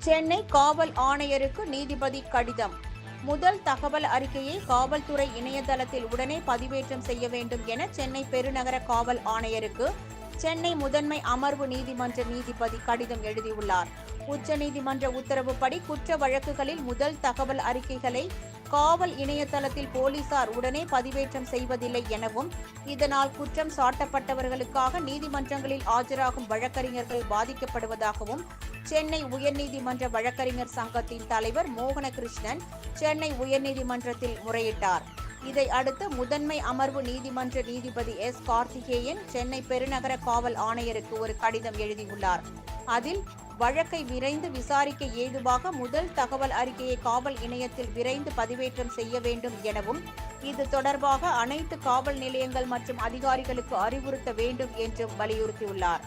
சென்னை காவல் ஆணையருக்கு நீதிபதி கடிதம். முதல் தகவல் அறிக்கையை காவல்துறை இணையதளத்தில் உடனே பதிவேற்றம் செய்ய வேண்டும் என சென்னை பெருநகர காவல் ஆணையருக்கு சென்னை முதன்மை அமர்வு நீதிமன்ற நீதிபதி கடிதம் எழுதியுள்ளார். உச்சநீதிமன்ற உத்தரவுப்படி குற்ற வழக்குகளில் முதல் தகவல் அறிக்கைகளை காவல் இணையதளத்தில் போலீசார் உடனே பதிவேற்றம் செய்வதில்லை எனவும், இதனால் குற்றம் சாட்டப்பட்டவர்களுக்காக நீதிமன்றங்களில் ஆஜராகும் வழக்கறிஞர்கள் பாதிக்கப்படுவதாகவும் சென்னை உயர்நீதிமன்ற வழக்கறிஞர் சங்கத்தின் தலைவர் மோகனகிருஷ்ணன் சென்னை உயர்நீதிமன்றத்தில் முறையிட்டார். இதை அடுத்து முதன்மை அமர்வு நீதிமன்ற நீதிபதி எஸ். கார்த்திகேயன் சென்னை பெருநகர காவல் ஆணையருக்கு ஒரு கடிதம் எழுதியுள்ளார். அதில் வழக்கை விரைந்து விசாரிக்க ஏதுவாக முதல் தகவல் அறிக்கையை காவல் இணையத்தில் விரைந்து பதிவேற்றம் செய்ய வேண்டும் எனவும், இது தொடர்பாக அனைத்து காவல் நிலையங்கள் மற்றும் அதிகாரிகளுக்கு அறிவுறுத்த வேண்டும் என்றும் வலியுறுத்தியுள்ளார்.